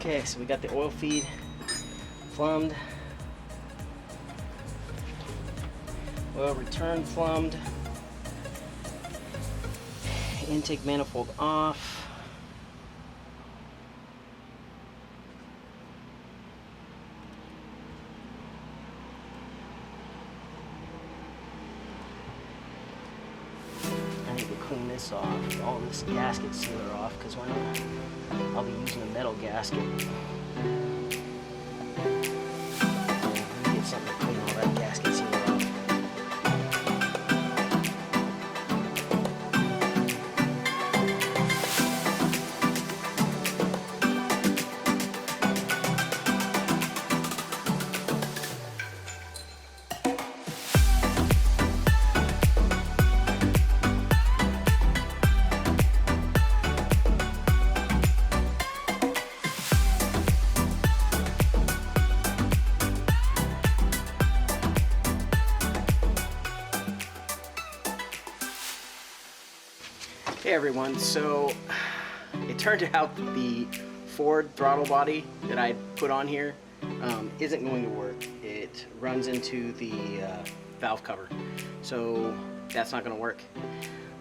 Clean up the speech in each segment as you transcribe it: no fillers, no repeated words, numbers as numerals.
Okay, so we got the oil feed plumbed, oil return plumbed, intake manifold off. I need to clean this off, all this gasket sealer off, because I'll be using a metal gasket. Get something to clean all that gasket sealer off. Hey everyone, so it turned out the Ford throttle body that I put on here isn't going to work. It runs into the valve cover, so that's not going to work.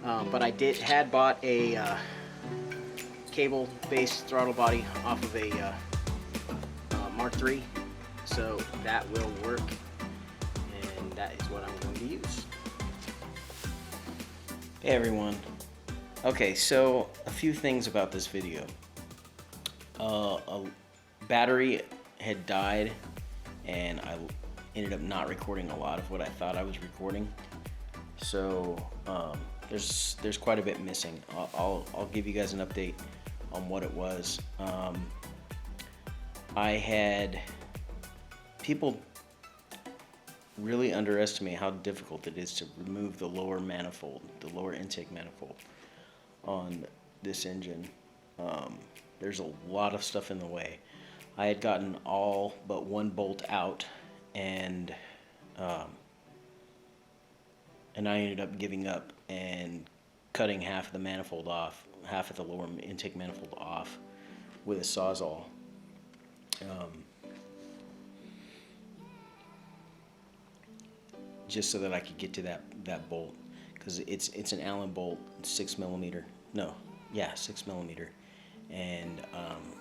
But I had bought a cable-based throttle body off of a Mark III, so that will work, and that is what I'm going to use. Hey everyone. Okay, so a few things about this video. A battery had died, and I ended up not recording a lot of what I thought I was recording. So there's quite a bit missing. I'll give you guys an update on what it was. I had people really underestimate how difficult it is to remove the lower manifold, the lower intake manifold on this engine. There's a lot of stuff in the way. I had gotten all but one bolt out, and I ended up giving up and cutting half of the manifold off, half of the lower intake manifold off with a Sawzall. Just so that I could get to that bolt, because it's an Allen bolt, 6mm. No, yeah, 6mm. And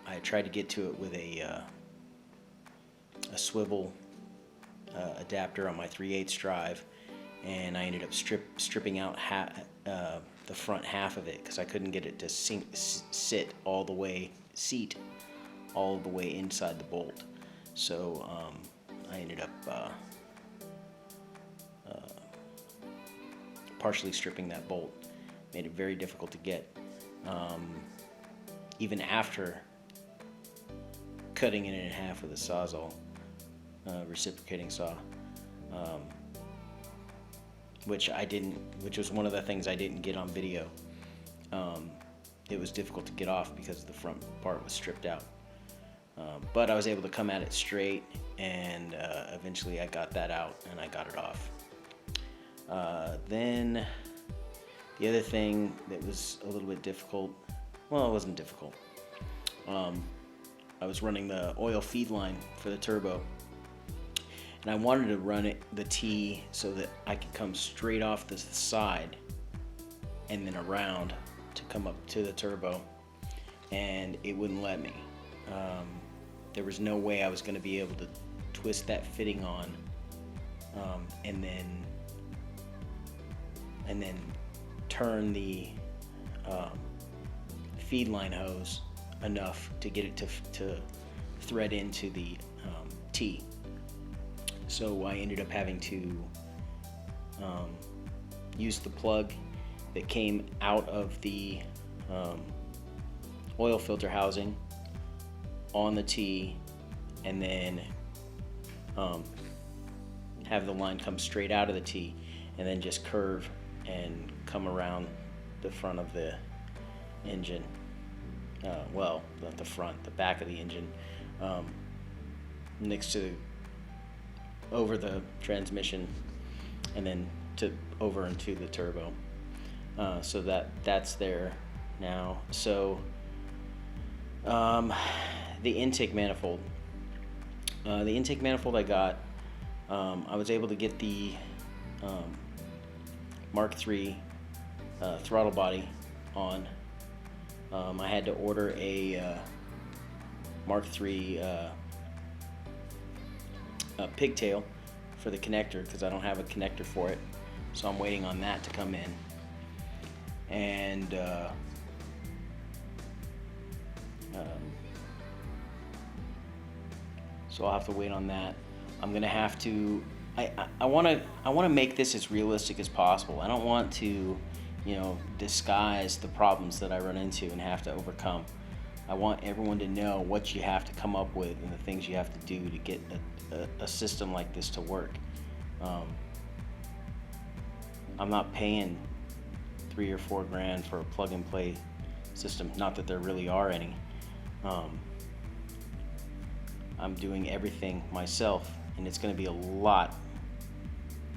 I tried to get to it with a swivel adapter on my 3/8 drive, and I ended up stripping out the front half of it because I couldn't get it to seat all the way inside the bolt. So I ended up partially stripping that bolt. Made it very difficult to get. Even after cutting it in half with a Sawzall, reciprocating saw, which was one of the things I didn't get on video. It was difficult to get off because the front part was stripped out. But I was able to come at it straight, and eventually I got that out and I got it off. Then the other thing that was a little bit difficult, well, it wasn't difficult. I was running the oil feed line for the turbo, and I wanted to run the T so that I could come straight off the side and then around to come up to the turbo, and it wouldn't let me. There was no way I was going to be able to twist that fitting on and then turn the feed line hose enough to get it to thread into the T. So I ended up having to use the plug that came out of the oil filter housing on the T, and then have the line come straight out of the T, and then just curve and come around the front of the engine. Well, not the front, the back of the engine, next to over the transmission, and then over into the turbo. So that's there now. So the intake manifold. The intake manifold I got, I was able to get the Mark III throttle body on. I had to order a Mark III pigtail for the connector because I don't have a connector for it, so I'm waiting on that to come in. And so I'll have to wait on that. I'm gonna have to. I want to make this as realistic as possible. I don't want to, disguise the problems that I run into and have to overcome. I want everyone to know what you have to come up with and the things you have to do to get a system like this to work. I'm not paying $3 or $4 grand for a plug-and-play system. Not that there really are any. I'm doing everything myself, and it's going to be a lot.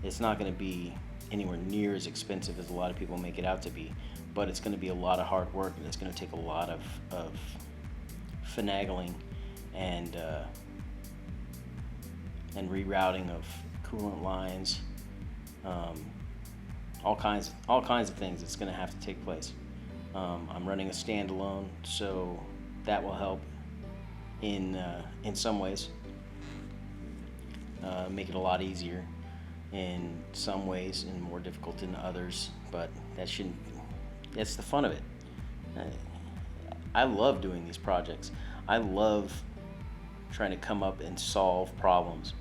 It's not going to be anywhere near as expensive as a lot of people make it out to be, but it's going to be a lot of hard work, and it's going to take a lot of finagling and rerouting of coolant lines, all kinds of things. It's going to have to take place. I'm running a standalone, so that will help in some ways, make it a lot easier in some ways and more difficult in others, but that's the fun of it. I love doing these projects. I love trying to come up and solve problems.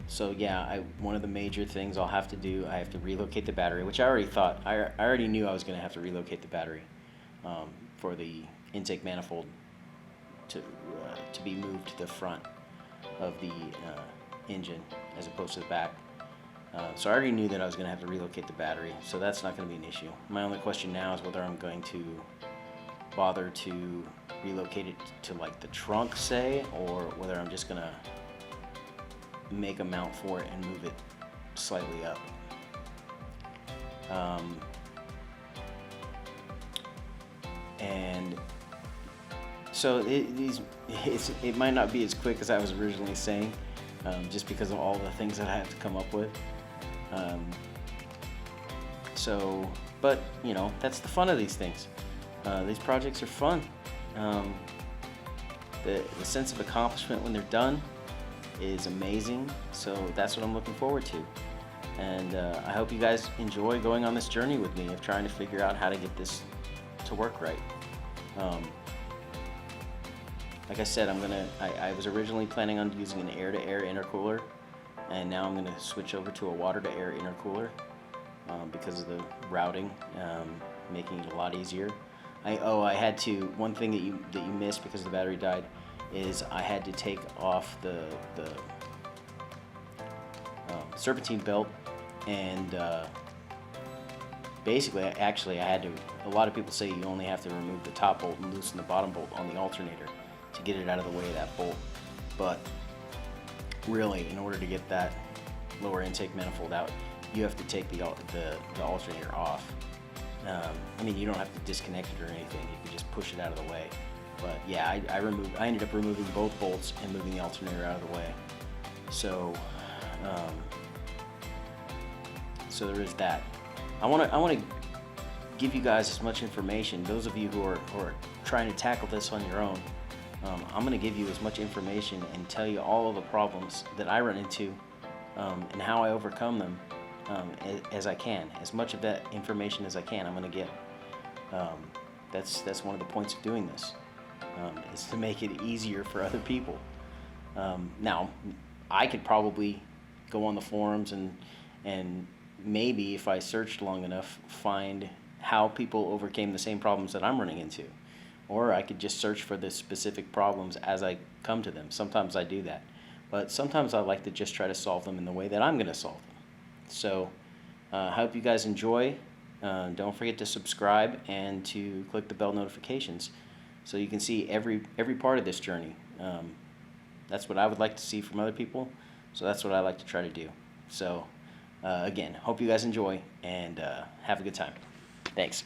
So yeah, one of the major things I'll have to do, I have to relocate the battery, which I already knew I was going to have to relocate the battery for the intake manifold to be moved to the front of the engine as opposed to the back. So I already knew that I was going to have to relocate the battery, so that's not going to be an issue. My only question now is whether I'm going to bother to relocate it to like the trunk, say, or whether I'm just going to make a mount for it and move it slightly up. And so it might not be as quick as I was originally saying, just because of all the things that I have to come up with. But that's the fun of these things. These projects are fun. The sense of accomplishment when they're done is amazing, so that's what I'm looking forward to. And I hope you guys enjoy going on this journey with me of trying to figure out how to get this to work right. Like I said, I was originally planning on using an air-to-air intercooler, and now I'm going to switch over to a water-to-air intercooler because of the routing, making it a lot easier. I had to, one thing that you missed because the battery died is I had to take off the serpentine belt, and basically, actually, I had to. A lot of people say you only have to remove the top bolt and loosen the bottom bolt on the alternator to get it out of the way of that bolt. But really, in order to get that lower intake manifold out, you have to take the alternator off. You don't have to disconnect it or anything. You can just push it out of the way. But yeah, I ended up removing both bolts and moving the alternator out of the way. So there is that. I want to give you guys as much information. Those of you who are trying to tackle this on your own, I'm going to give you as much information and tell you all of the problems that I run into and how I overcome them as I can. As much of that information as I can, I'm going to get. That's one of the points of doing this, is to make it easier for other people. Now, I could probably go on the forums and maybe, if I searched long enough, find how people overcame the same problems that I'm running into. Or I could just search for the specific problems as I come to them. Sometimes I do that. But sometimes I like to just try to solve them in the way that I'm going to solve them. So I hope you guys enjoy. Don't forget to subscribe and to click the bell notifications so you can see every part of this journey. That's what I would like to see from other people, so that's what I like to try to do. So again, hope you guys enjoy and have a good time. Thanks.